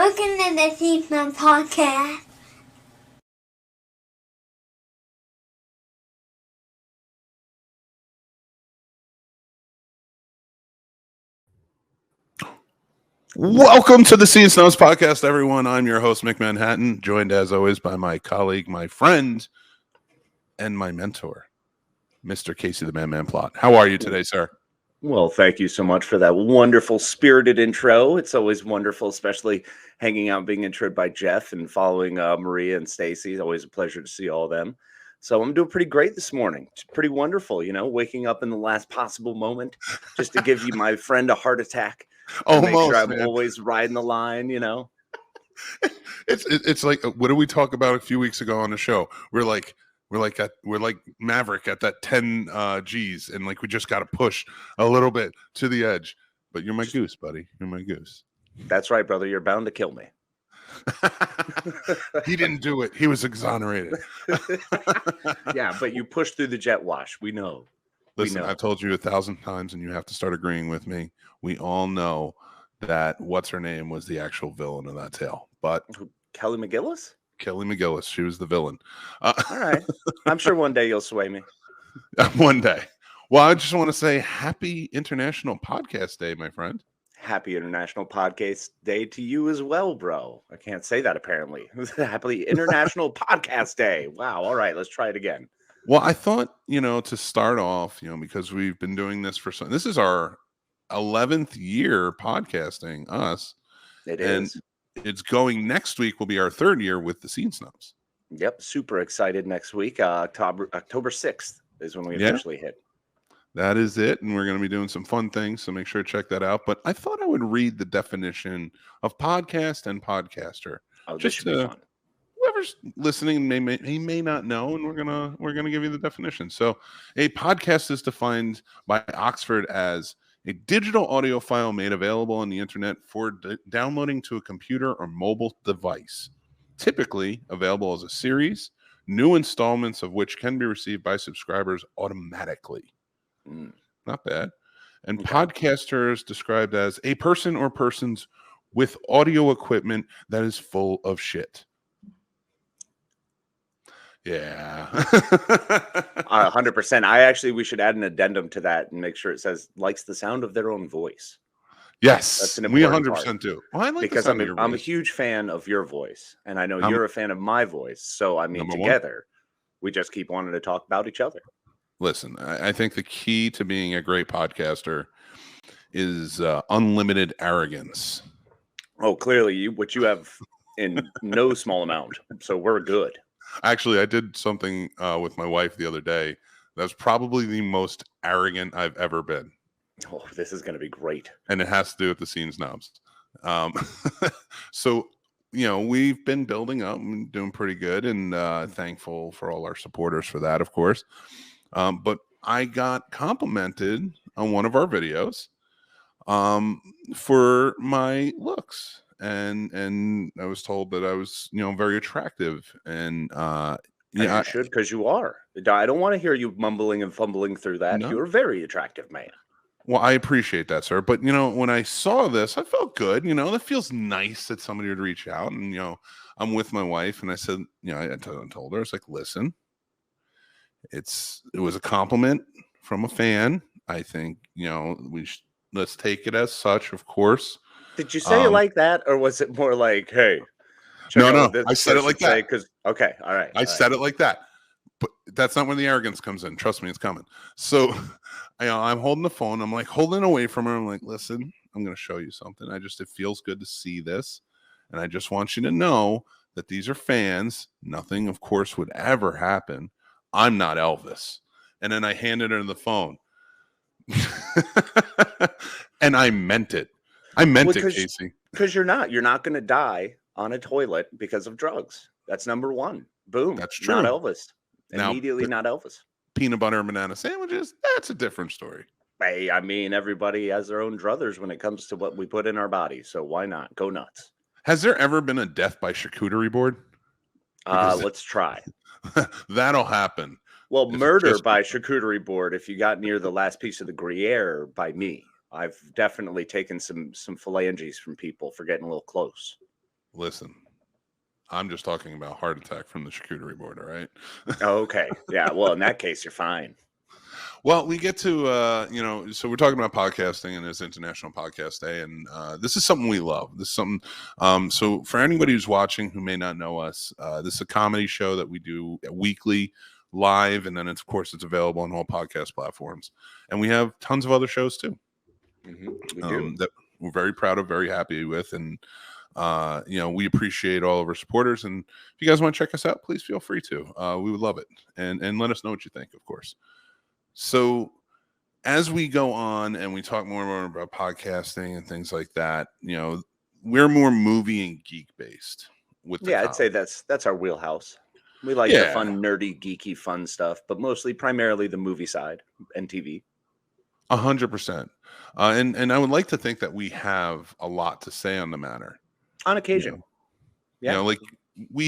Welcome to the Scene Snobs Podcast. Welcome to the Scene Snobs Podcast, everyone. I'm your host, Mick Manhattan, joined as always by my colleague, my friend, and my mentor, Mr. Casey the Man Plot. How are you today, sir? Well, thank you so much for that wonderful, spirited intro. It's always wonderful, especially hanging out, being introed by Jeff and following Maria and Stacy. It's always a pleasure to see all of them. So I'm doing pretty great this morning. It's pretty wonderful, waking up in the last possible moment just to give you my friend a heart attack. Make sure I'm always riding the line, It's like, what did we talk about a few weeks ago on the show? We're like Maverick at that 10 G's, and like we just got to push a little bit to the edge. But you're my goose, buddy. You're my goose. That's right, brother. You're bound to kill me. He didn't do it. He was exonerated. Yeah, but you pushed through the jet wash. We know. Listen, I've told you 1,000 times, and you have to start agreeing with me. We all know that what's her name was the actual villain of that tale. But Kelly McGillis? Kelly McGillis, she was the villain. All right. I'm sure one day you'll sway me. One day. Well, I just want to say happy International Podcast Day, my friend. Happy International Podcast Day to you as well, bro. I can't say that apparently. Happy International Podcast Day. Wow. All right. Let's try it again. Well, I thought, to start off, because we've been doing this this is our 11th year podcasting, us. It is. It's going next week will be our 3rd year with the Scene Snobs. Yep. Super excited next week. October 6th is when we officially hit. That is it. And we're going to be doing some fun things. So make sure to check that out. But I thought I would read the definition of podcast and podcaster. Oh, this should be fun. Whoever's listening may not know, and we're gonna give you the definition. So, a podcast is defined by Oxford as a digital audio file made available on the internet for downloading to a computer or mobile device, typically available as a series, new installments of which can be received by subscribers automatically. Not bad. And podcaster is described as a person or persons with audio equipment that is full of shit. Yeah. 100%. We should add an addendum to that and make sure it says likes the sound of their own voice. Yes, that's an important 100% part. do. Well, I like because I'm a huge fan of your voice, and I know you're a fan of my voice. So together, we just keep wanting to talk about each other. Listen, I think the key to being a great podcaster is unlimited arrogance. Oh, clearly, what you have in no small amount. So we're good. Actually, I did something with my wife the other day. That was probably the most arrogant I've ever been. Oh, this is going to be great. And it has to do with the Scene Snobs. So, we've been building up and doing pretty good, and thankful for all our supporters for that, of course. But I got complimented on one of our videos for my looks. And I was told that I was, very attractive, and you should, because you are. I don't want to hear you mumbling and fumbling through that. No. You're a very attractive man. Well, I appreciate that, sir. But when I saw this, I felt good. That feels nice that somebody would reach out, and I'm with my wife, and I said, I told her, I was like, listen, it was a compliment from a fan. I think let's take it as such, of course. Did you say it like that, or was it more like, hey? No, I said it like that. Okay, all right. I said it like that, but that's not where the arrogance comes in. Trust me, it's coming. So, I'm holding the phone. I'm like holding away from her. I'm like, listen, I'm going to show you something. It feels good to see this, and I just want you to know that these are fans. Nothing, of course, would ever happen. I'm not Elvis. And then I handed her the phone, and I meant it. I meant it, Casey. Because you're not going to die on a toilet because of drugs. That's number one. Boom. That's true. Not Elvis. Immediately not Elvis. Peanut butter and banana sandwiches, that's a different story. Hey, everybody has their own druthers when it comes to what we put in our bodies. So why not? Go nuts. Has there ever been a death by charcuterie board? Let's try. That'll happen. Well, murder by charcuterie board, if you got near the last piece of the Gruyere, by me. I've definitely taken some phalanges from people for getting a little close. Listen, I'm just talking about heart attack from the charcuterie board, all right? Okay. Yeah. Well, in that case, you're fine. Well, we get to, so we're talking about podcasting, and it's International Podcast Day, and this is something we love. This is something, so for anybody who's watching who may not know us, this is a comedy show that we do weekly live, and then of course it's available on all podcast platforms. And we have tons of other shows too. We do. That we're very proud of, very happy with, and we appreciate all of our supporters. And if you guys want to check us out, please feel free to. We would love it, and let us know what you think, of course. So as we go on and we talk more and more about podcasting and things like that, we're more movie and geek based with I'd say that's our wheelhouse. We like the fun, nerdy, geeky, fun stuff, but primarily the movie side and TV. 100%. And I would like to think that we have a lot to say on the matter. On occasion. Like we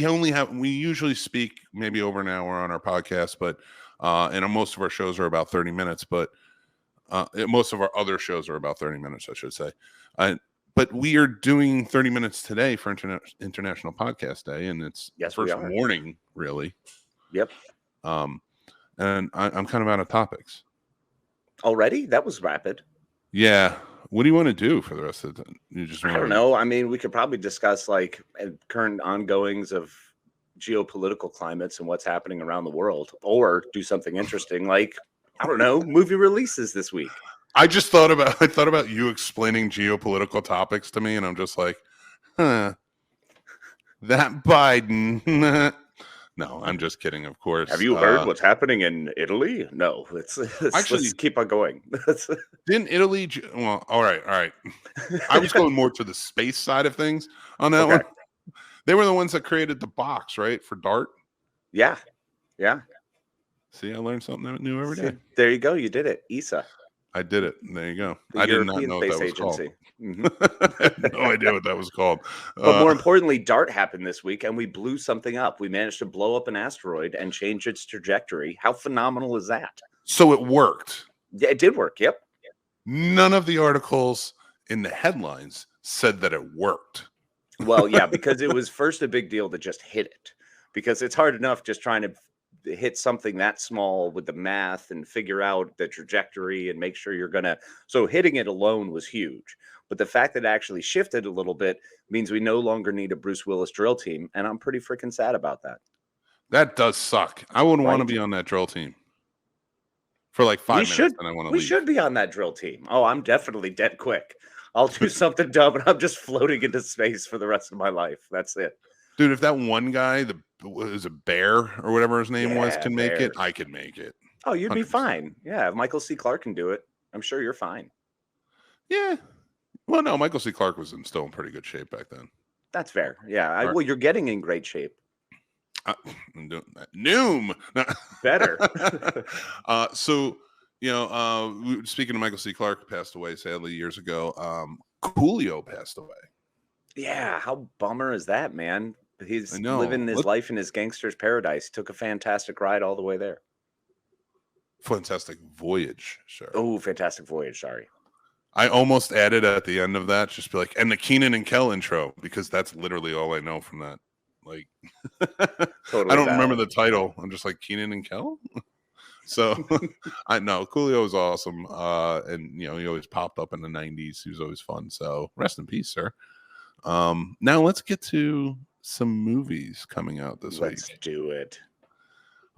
usually speak maybe over an hour on our podcast, but and most of our shows are about 30 minutes, but most of our other shows are about 30 minutes, I should say. But we are doing 30 minutes today for International Podcast Day, and it's first morning, really. Yep. And I'm kind of out of topics. Already? That was rapid. Yeah. What do you want to do for the rest of the I don't know. I mean, we could probably discuss like current ongoings of geopolitical climates and what's happening around the world, or do something interesting like, I don't know, movie releases this week. I thought about you explaining geopolitical topics to me, and I'm just like, that Biden. No, I'm just kidding, of course. Have you heard what's happening in Italy? No, let's keep on going. Didn't Italy? Well, all right. I was going more to the space side of things on that one. They were the ones that created the box, right, for Dart? Yeah. See, I learned something new every day. There you go. You did it. ESA. I did it. There you go. I did not know what that was called. Mm-hmm. I had no idea what that was called. But more importantly, Dart happened this week, and we blew something up. We managed to blow up an asteroid and change its trajectory. How phenomenal is that? So it worked. Yeah, it did work. Yep. None of the articles in the headlines said that it worked. Well, yeah, because it was first a big deal to just hit it, because it's hard enough just trying to hit something that small with the math and figure out the trajectory and make sure you're gonna. So hitting it alone was huge, but the fact that it actually shifted a little bit means we no longer need a Bruce Willis drill team, and I'm pretty freaking sad about that. That does suck. I wouldn't want to be on that drill team for like 5 minutes, and I want to leave. We should be on that drill team. Oh, I'm definitely dead quick. I'll do something dumb, and I'm just floating into space for the rest of my life. That's it. Dude, if that one guy, was a Bear or whatever his name was, can make it, I could make it. Oh, you'd 100%. Be fine. Yeah, if Michael C. Clarke can do it, I'm sure you're fine. Yeah. Well, no, Michael C. Clarke was still in pretty good shape back then. That's fair. Yeah. Well, you're getting in great shape. Noom. Better. So, speaking of Michael C. Clarke, who passed away sadly years ago, Coolio passed away. Yeah, how bummer is that, man? He's living his life in his gangster's paradise. Took a fantastic ride all the way there. Fantastic voyage, sir. Oh, fantastic voyage. Sorry. I almost added at the end of that, just be like, and the Keenan and Kel intro, because that's literally all I know from that. Like, totally I don't remember the title. I'm just like, Keenan and Kel? So I know Coolio was awesome. And, he always popped up in the 90s. He was always fun. So rest in peace, sir. Now let's get to some movies coming out this week. Let's do it.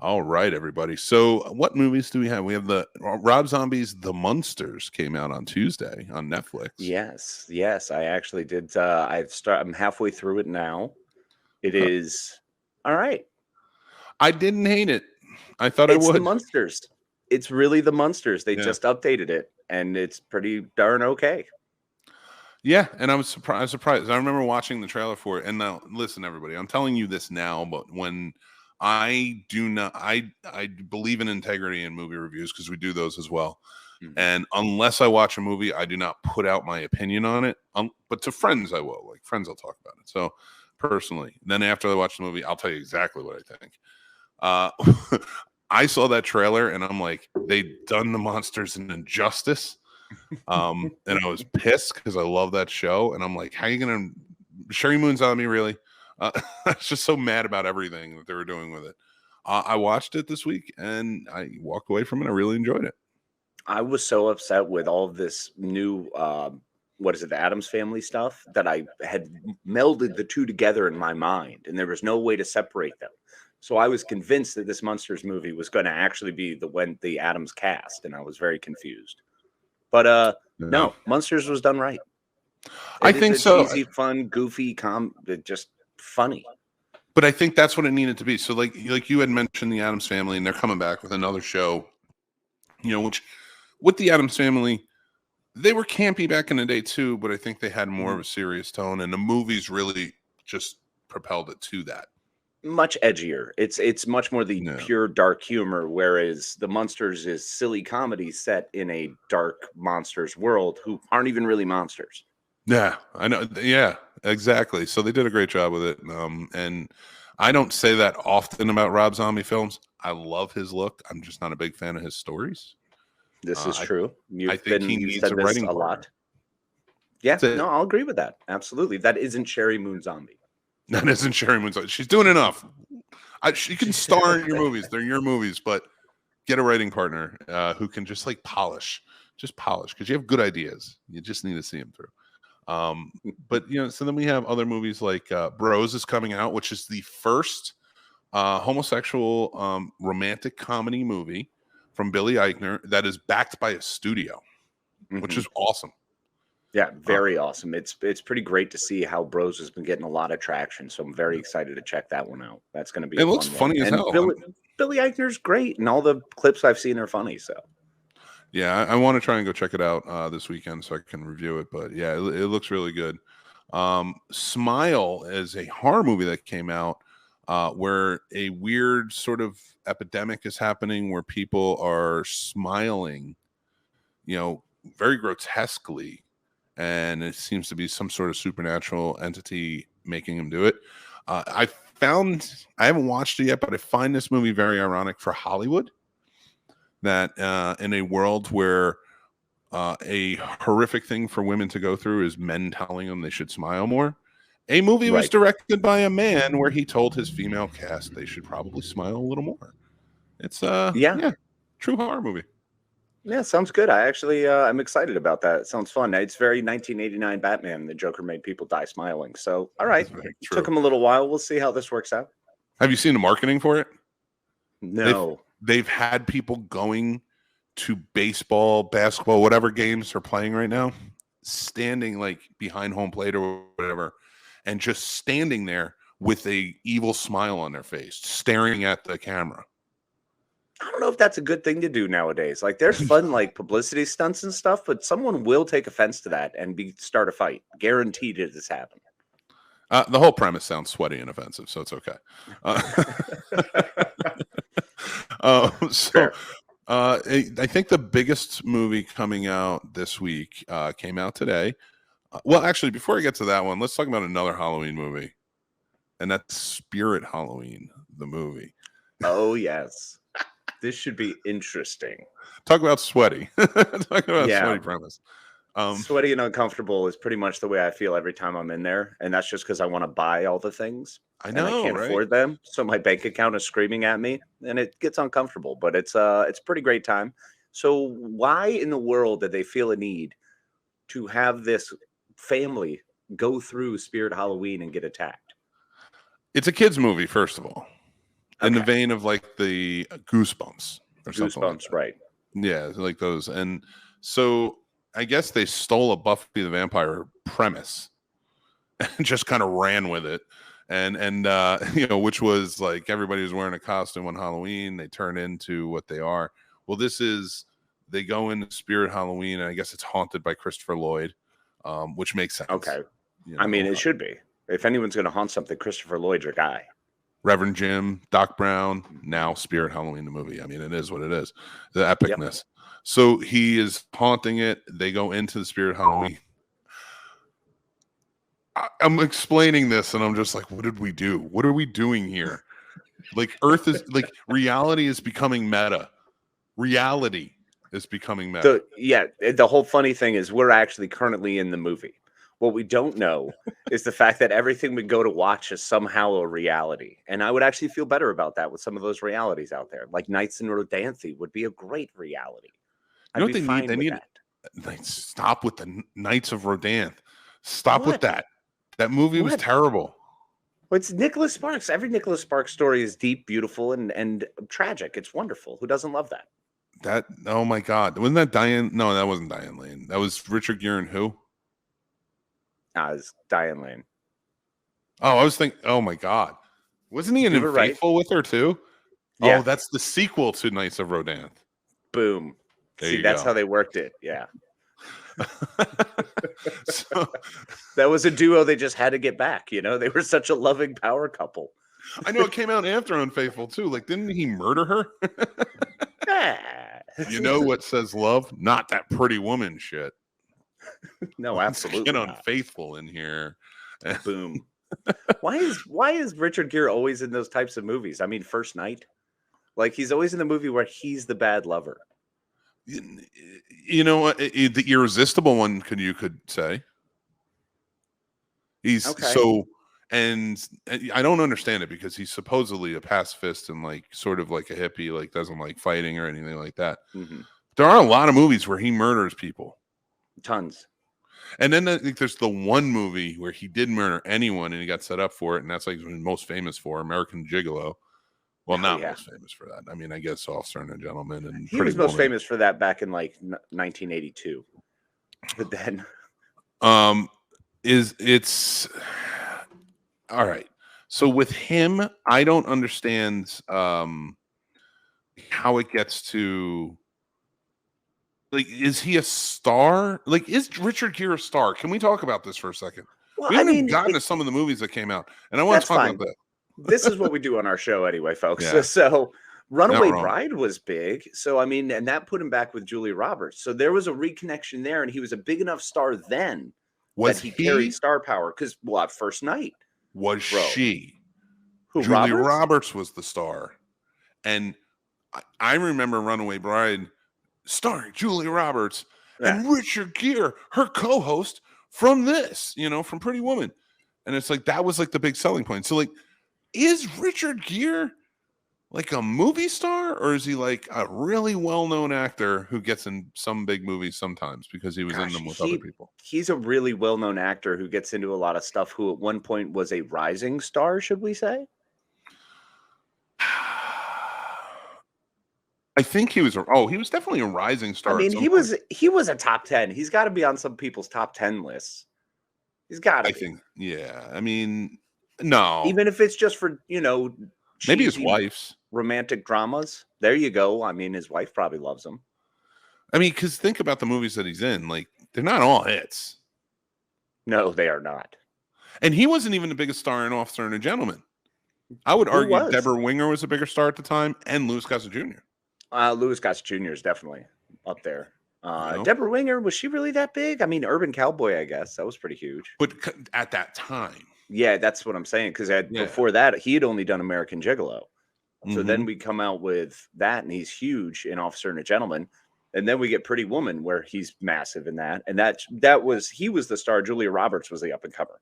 All right, everybody. So what movies do we have? We have the Rob Zombie's The Munsters came out on Tuesday on Netflix. Yes. I actually did. I'm halfway through it now. It is all right. I didn't hate it. I thought I would. It's The Munsters. It's really The Munsters. They just updated it, and it's pretty darn okay. Yeah, and I was surprised. I remember watching the trailer for it. And now, listen, everybody, I'm telling you this now, but when I believe in integrity in movie reviews because we do those as well. Mm-hmm. And unless I watch a movie, I do not put out my opinion on it. But to friends, I will. Like friends, I'll talk about it. So personally, then after I watch the movie, I'll tell you exactly what I think. I saw that trailer and I'm like, they've done The Monsters an injustice. And I was pissed because I love that show. And I'm like, how are you going to Sherry Moon's on me, really. I was just so mad about everything that they were doing with it. I watched it this week and I walked away from it. I really enjoyed it. I was so upset with all of this new, the Addams Family stuff, that I had melded the two together in my mind, and there was no way to separate them. So I was convinced that this Munsters movie was going to actually be the Addams cast, and I was very confused. But no, Munsters was done right. I think so. Cheesy, fun, goofy, just funny. But I think that's what it needed to be. So like you had mentioned the Addams Family, and they're coming back with another show, which with the Addams Family, they were campy back in the day too, but I think they had more of a serious tone, and the movies really just propelled it to that. Much edgier. It's much more the pure dark humor, whereas the Munsters is silly comedy set in a dark monsters world who aren't even really monsters. Yeah, I know. Yeah, exactly. So they did a great job with it. And I don't say that often about Rob Zombie films. I love his look. I'm just not a big fan of his stories. This is true. I think he needs a writing partner. Lot. Yeah, no, I'll agree with that. Absolutely. That isn't Sherry Moon Zombie. That isn't Sherry Moon Zombie. She's doing enough. She can star in your movies. They're your movies, but get a writing partner who can just polish. Just polish, because you have good ideas. You just need to see them through. But so then we have other movies like Bros is coming out, which is the first homosexual romantic comedy movie from Billy Eichner that is backed by a studio, which is awesome. Yeah, very awesome. It's pretty great to see how Bros has been getting a lot of traction. So I'm very excited to check that one out. That's going to be. It looks funny as hell. Billy Eichner's great, and all the clips I've seen are funny. So. Yeah, I want to try and go check it out this weekend so I can review it. But yeah, it looks really good. Smile is a horror movie that came out where a weird sort of epidemic is happening where people are smiling, very grotesquely. And it seems to be some sort of supernatural entity making them do it. I haven't watched it yet, but I find this movie very ironic for Hollywood. That in a world where a horrific thing for women to go through is men telling them they should smile more, a movie was directed by a man where he told his female cast they should probably smile a little more. It's true horror movie. Yeah, sounds good. I actually I'm excited about that. It sounds fun. It's very 1989 Batman. The Joker made people die smiling. So all right, took him a little while. We'll see how this works out. Have you seen the marketing for it? No. They've had people going to baseball, basketball, whatever games they're playing right now, standing behind home plate or whatever, and just standing there with a evil smile on their face, staring at the camera. I don't know if that's a good thing to do nowadays. There's fun publicity stunts and stuff, but someone will take offense to that and start a fight. Guaranteed it has happened. The whole premise sounds sweaty and offensive, so it's okay. I think the biggest movie coming out this week came out today. Well, actually, before I get to that one, let's talk about another Halloween movie, and that's Spirit Halloween, the movie. Oh, yes. This should be interesting. Talk about sweaty. Talk about sweaty premise. Sweaty and uncomfortable is pretty much the way I feel every time I'm in there, and that's just because I want to buy all the things. I know, and I can't afford them, so my bank account is screaming at me, and it gets uncomfortable. But it's a pretty great time. So why in the world did they feel a need to have this family go through Spirit Halloween and get attacked? It's a kids movie, first of all, in the vein of the Goosebumps or something. Goosebumps, right? Yeah, like those. And so I guess they stole a Buffy the Vampire premise and just kind of ran with it. And which was everybody was wearing a costume on Halloween. They turn into what they are. Well, they go into Spirit Halloween, and I guess it's haunted by Christopher Lloyd, which makes sense. Okay. It should be. If anyone's going to haunt something, Christopher Lloyd's your guy. Reverend Jim, Doc Brown, now Spirit Halloween, the movie. It is what it is. The epicness. Yep. So he is haunting it. They go into the Spirit Halloween. I'm explaining this, and I'm just like, what did we do? What are we doing here? Earth is reality is becoming meta. Reality is becoming meta. The whole funny thing is we're actually currently in the movie. What we don't know is the fact that everything we go to watch is somehow a reality. And I would actually feel better about that with some of those realities out there. Like Nights in Rodanthe would be a great reality. You know I'd what be they fine need? They with need that. like, stop with the Knights of Rodanthe. Stop with What? that. That movie was What? terrible. Well, it's Nicholas Sparks. Every Nicholas Sparks story is deep, beautiful, and tragic. It's wonderful. Who doesn't love that? Oh my God. Wasn't that Diane? No, that wasn't Diane Lane. That was Richard Gere and who? It's Diane Lane. Oh, I was thinking, oh my God. Wasn't he in You were right. Faithful with her too? Yeah. Oh, that's the sequel to Knights of Rodanthe. Boom. There See, you that's go. how they worked it. Yeah. So, That was a duo they just had to get back. You know, they were such a loving power couple. I know it came out after Unfaithful too. Like, didn't he murder her? You know what says love? Not that Pretty Woman shit. No, absolutely Get not. Unfaithful in here. Boom. Why is Richard Gere always in those types of movies? I mean, First Night. Like, he's always in the movie where he's the bad lover. You know what? The irresistible one, you could say. He's Okay. so, and I don't understand it because he's supposedly a pacifist and like sort of like a hippie, like doesn't like fighting or anything like that. Mm-hmm. There are a lot of movies where he murders people. Tons. And then I think there's the one movie where he did murder anyone and he got set up for it, and that's like what he's most famous for, American Gigolo. Well, not most famous for that. I mean, I guess Officer and a Gentleman and he was most famous for that back in like 1982. But then, it's all right. So with him, I don't understand how it gets to. Like, is he a star? Like, is Richard Gere a star? Can we talk about this for a second? well, We haven't even gotten to some of the movies that came out, and I want to that's talk fine. about that. This is what we do on our show anyway, folks. Yeah. So Runaway wrong. Bride was big. So, I mean, and that put him back with Julia Roberts. So there was a reconnection there, and he was a big enough star then Was that he carried star power. Because, well, at First Night. Was Bro. she? Who, Julia Roberts? Roberts was the star. And I remember Runaway Bride starring Julia Roberts and Richard Gere, her co-host from this, from Pretty Woman. And it's like, that was like the big selling point. So like, is Richard Gere like a movie star, or is he like a really well-known actor who gets in some big movies sometimes because he was in them with other people? He's a really well-known actor who gets into a lot of stuff, who at one point was a rising star, should we say? I think he was definitely a rising star. I mean, he was a top 10. He's got to be on some people's top 10 lists. He's got to be. think, yeah. I mean, no. Even if it's just for, Maybe his cheesy wife's. romantic dramas. There you go. I mean, his wife probably loves him. I mean, because think about the movies that he's in. Like, they're not all hits. No, they are not. And he wasn't even the biggest star in Officer and a Gentleman. I would argue was? Deborah Winger was a bigger star at the time, and Louis Gossett Jr. Louis Gossett Jr. is definitely up there. know? Deborah Winger, was she really that big? I mean, Urban Cowboy, I guess. That was pretty huge. But at that time. Yeah, that's what I'm saying. Because before that, he had only done American Gigolo. So Mhm. then we come out with that, and he's huge in Officer and a Gentleman. And then we get Pretty Woman, where he's massive in that. And he was the star. Julia Roberts was the up and comer.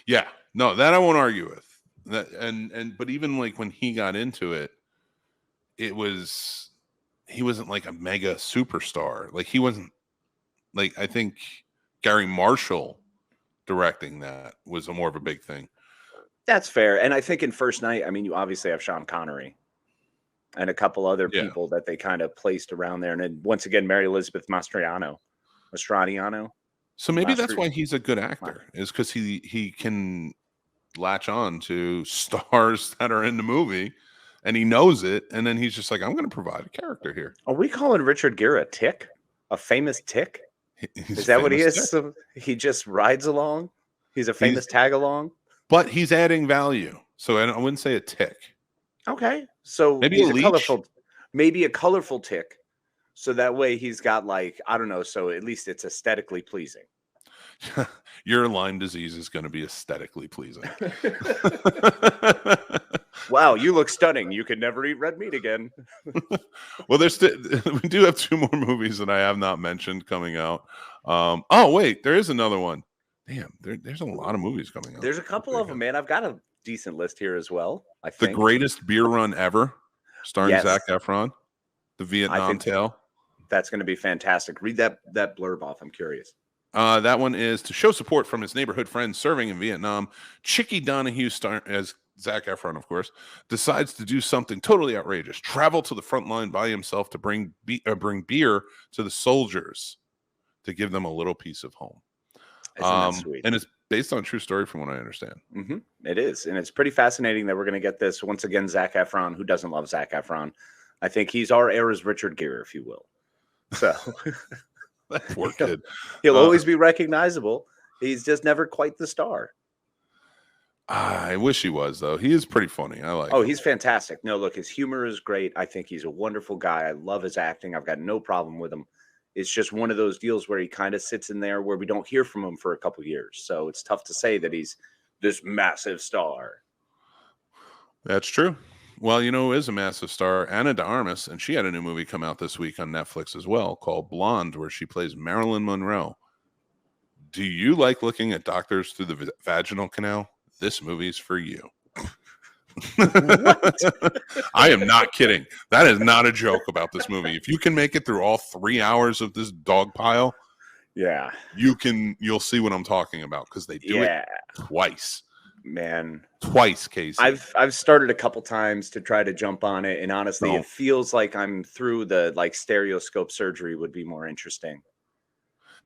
Yeah. No, that I won't argue with. That but even like when he got into it, he wasn't like a mega superstar. Like, he wasn't, like, I think Gary Marshall directing that was more of a big thing. That's fair. And I think in First Night, I mean, you obviously have Sean Connery and a couple other people that they kind of placed around there. And then once again, Mary Elizabeth Mastradiano. So maybe that's why he's a good actor, is because he can latch on to stars that are in the movie, and he knows it. And then he's just like, I'm going to provide a character here. Are we calling Richard Gere a tick? A famous tick? Is that what he is? So he just rides along? He's a famous tag along? But he's adding value. So I wouldn't say a tick. Okay. So Maybe he's a leech? a colorful tick. So that way he's got, like, I don't know. So at least it's aesthetically pleasing. Your Lyme disease is going to be aesthetically pleasing. Wow, you look stunning. You can never eat red meat again. Well, we do have 2 more movies that I have not mentioned coming out. Oh, wait, there is another one. Damn, there's a lot of movies coming out. There's a couple of them, man. I've got a decent list here as well. I The think Greatest Beer Run Ever, starring Yes. Zac Efron. The Vietnam think- Tale. that's going to be fantastic. Read that blurb off. I'm curious. That one is to show support from his neighborhood friends serving in Vietnam. Chicky Donahue, as Zac Efron, of course, decides to do something totally outrageous. Travel to the front line by himself to bring beer to the soldiers to give them a little piece of home. Isn't that sweet? And it's based on a true story from what I understand. Mm-hmm. It is. And it's pretty fascinating that we're going to get this. Once again, Zac Efron. Who doesn't love Zac Efron? I think he's our era's Richard Gere, if you will. So That poor kid. he'll always be recognizable. He's just never quite the star. I wish he was, though. He is pretty funny. I like him. He's fantastic. No, look, his humor is great. I think he's a wonderful guy. I love his acting. I've got no problem with him. It's just one of those deals where he kind of sits in there where we don't hear from him for a couple years. So it's tough to say that he's this massive star. That's true. Well, you know who is a massive star? Ana de Armas, and she had a new movie come out this week on Netflix as well called Blonde, where she plays Marilyn Monroe. Do you like looking at doctors through the vaginal canal? This movie's for you. I am not kidding. That is not a joke about this movie. If you can make it through all 3 hours of this dog pile, yeah, you'll see what I'm talking about, because they do it twice. Man, Twice, Casey. I've started a couple times to try to jump on it, and honestly, it feels like I'm through the stereoscope surgery would be more interesting.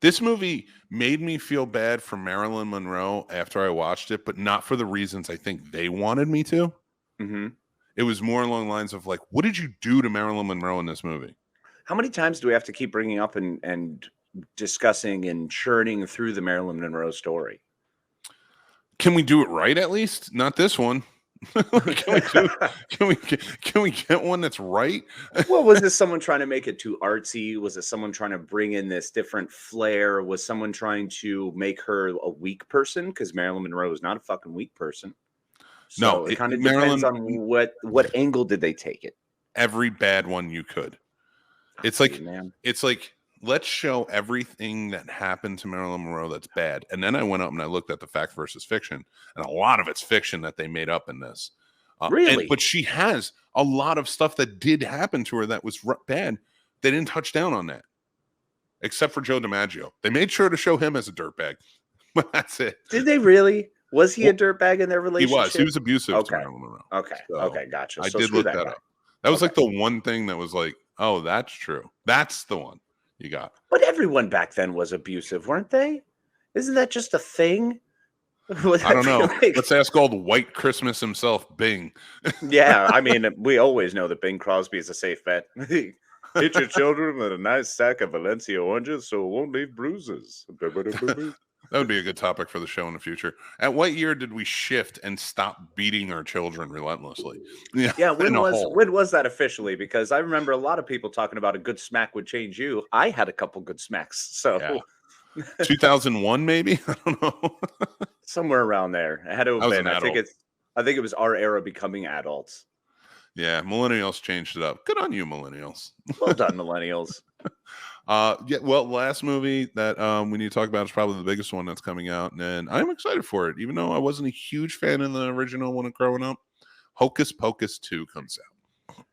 This movie made me feel bad for Marilyn Monroe after I watched it, but not for the reasons I think they wanted me to. Mm-hmm. It was more along the lines of like, what did you do to Marilyn Monroe in this movie? How many times do we have to keep bringing up and discussing and churning through the Marilyn Monroe story? Can we do it right at least? Not this one. Can we get one that's right? Well, was this someone trying to make it too artsy? Was it someone trying to bring in this different flair? Was someone trying to make her a weak person? Because Marilyn Monroe is not a fucking weak person. So No, it kind of depends on what angle did they take it. Every bad one you could. It's like let's show everything that happened to Marilyn Monroe that's bad. And then I went up and I looked at the fact versus fiction, and a lot of it's fiction that they made up in this. Really? But she has a lot of stuff that did happen to her that was bad. They didn't touch down on that, except for Joe DiMaggio. They made sure to show him as a dirtbag, but that's it. Did they really? Was he a dirtbag in their relationship? He was abusive to Marilyn Monroe. Okay. So Okay. Gotcha. I did look that up. That was like the one thing that was like, oh, that's true. That's the one you got. But everyone back then was abusive, weren't they? Isn't that just a thing? I don't know. Let's ask old White Christmas himself, Bing. Yeah, I mean, we always know that Bing Crosby is a safe bet. Hit your children with a nice sack of Valencia oranges so it won't leave bruises. That would be a good topic for the show in the future. At what year did we shift and stop beating our children relentlessly? Yeah, when was that officially? Because I remember a lot of people talking about a good smack would change you. I had a couple good smacks. So 2001 maybe? I don't know. Somewhere around there. It had to have been. I think it was our era becoming adults. Yeah, millennials changed it up. Good on you, millennials. Well done, millennials. Last movie that we need to talk about is probably the biggest one that's coming out, and I'm excited for it, even though I wasn't a huge fan of the original when growing up. Hocus Pocus 2 comes out.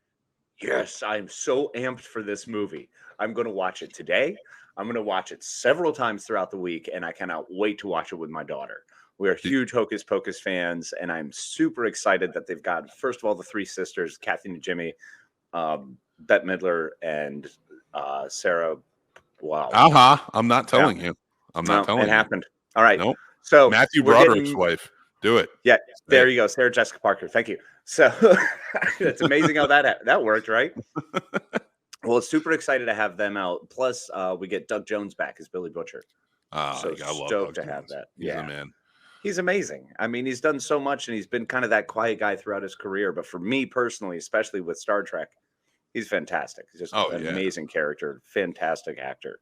Yes, I'm so amped for this movie. I'm going to watch it today. I'm going to watch it several times throughout the week, and I cannot wait to watch it with my daughter. We are huge Hocus Pocus fans, and I'm super excited that they've got, first of all, the three sisters, Kathy and Jimmy, Bette Midler, and Sarah. Wow. I'm not telling you. I'm not telling you. It happened. All right. Nope. So Matthew Broderick's wife. Do it. Yeah. There you go. Sarah Jessica Parker. Thank you. So it's amazing how that worked, right? Well, it's super excited to have them out. Plus, we get Doug Jones back as Billy Butcher. So stoked to have that. He's a man. He's amazing. I mean, he's done so much, and he's been kind of that quiet guy throughout his career. But for me personally, especially with Star Trek, he's fantastic. He's just an amazing character, fantastic actor.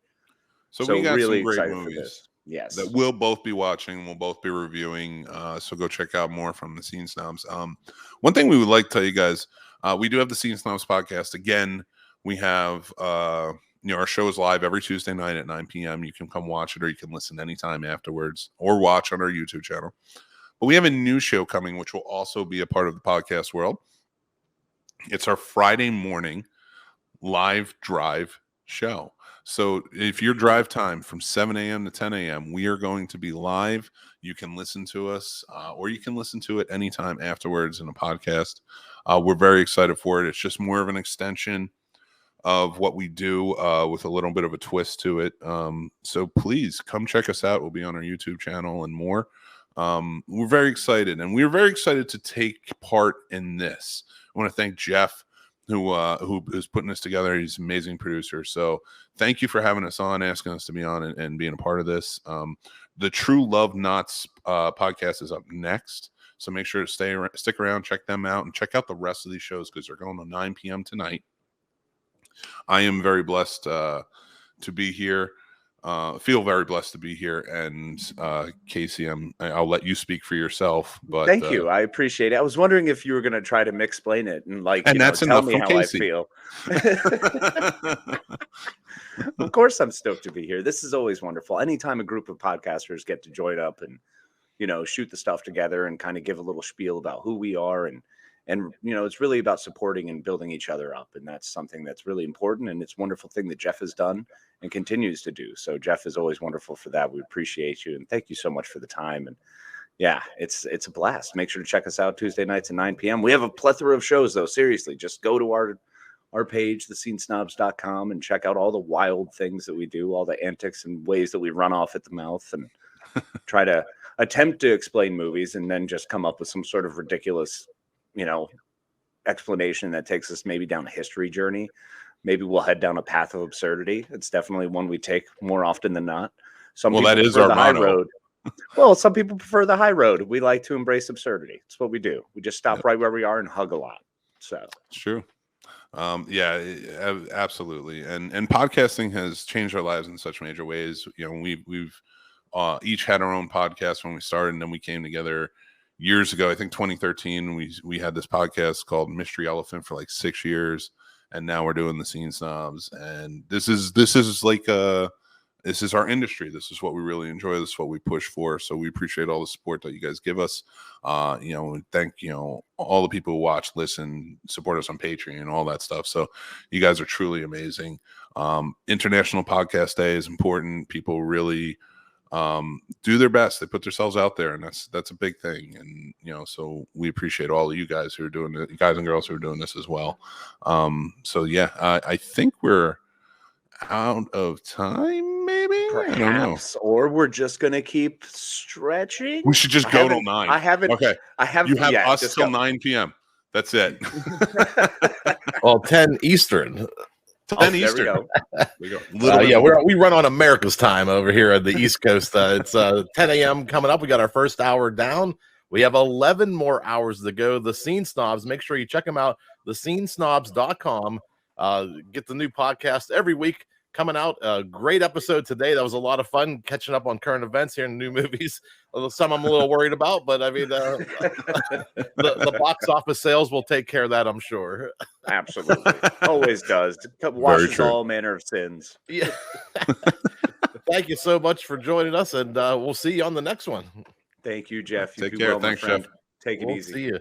So we got really some great excited movies. for this. Yes, that we'll both be watching. We'll both be reviewing. So go check out more from the Scene Snobs. One thing we would like to tell you guys, we do have the Scene Snobs podcast. Again, we have our show is live every Tuesday night at 9 p.m. You can come watch it, or you can listen anytime afterwards, or watch on our YouTube channel. But we have a new show coming, which will also be a part of the podcast world. It's our Friday morning live drive show. So if your drive time from 7 a.m. to 10 a.m., we are going to be live. You can listen to us, or you can listen to it anytime afterwards in a podcast. We're very excited for it. It's just more of an extension of what we do, with a little bit of a twist to it. So please come check us out. We'll be on our YouTube channel and more. We're very excited, and we're very excited to take part in this. I want to thank Jeff, who is putting this together. He's an amazing producer. So thank you for having us on, asking us to be on, and being a part of this. The True Love Knots podcast is up next. So make sure to stick around, check them out, and check out the rest of these shows, because they're going to 9 p.m. tonight. I am very blessed to be here. Feel very blessed to be here. And Casey, I'll let you speak for yourself. But thank you. I appreciate it. I was wondering if you were going to try to explain it and that's tell enough me from how Casey. I feel. Of course, I'm stoked to be here. This is always wonderful. Anytime a group of podcasters get to join up and shoot the stuff together and kind of give a little spiel about who we are, and it's really about supporting and building each other up, and that's something that's really important, and it's a wonderful thing that Jeff has done and continues to do. So Jeff is always wonderful for that. We appreciate you, and thank you so much for the time. And yeah, it's a blast. Make sure to check us out Tuesday nights at 9 p.m. We have a plethora of shows, though. Seriously, just go to our page, thescenesnobs.com, and check out all the wild things that we do, all the antics and ways that we run off at the mouth and try to attempt to explain movies, and then just come up with some sort of ridiculous explanation that takes us maybe down a history journey. Maybe we'll head down a path of absurdity. It's definitely one we take more often than not. That is our high motto. Road. Well, some people prefer the high road. We like to embrace absurdity. It's what we do. We just stop right where we are and hug a lot. So it's true. Absolutely. And podcasting has changed our lives in such major ways. We've each had our own podcast when we started, and then we came together years ago. I think 2013, we had this podcast called Mystery Elephant for like 6 years, and now we're doing the Scene Snobs. And this is our industry. This is what we really enjoy. This is what we push for. So we appreciate all the support that you guys give us. Thank all the people who watch, listen, support us on Patreon and all that stuff. So you guys are truly amazing. International Podcast Day is important. People really do their best. They put themselves out there, and that's a big thing. And so we appreciate all of you guys who are doing it, guys and girls who are doing this as well. I think we're out of time, maybe. perhaps, I don't know. or we're just gonna keep stretching. We should just go till 9. I haven't. Okay. You have us just till go. 9 p.m. That's it. Well, 10 Eastern. 10 Eastern. There we go. We run on America's time over here at the East Coast. It's 10 a.m. coming up. We got our first hour down. We have 11 more hours to go. The Scene Snobs. Make sure you check them out. thescenesnobs.com. Get the new podcast every week coming out. A great episode today. That was a lot of fun catching up on current events here in new movies. Some I'm a little worried about, but I mean, the box office sales will take care of that, I'm sure. Absolutely. Always does. Washes all manner of sins. Yeah. Thank you so much for joining us, and we'll see you on the next one. Thank you, Jeff. Take care. Thanks, Jeff. Take it We'll easy. see you.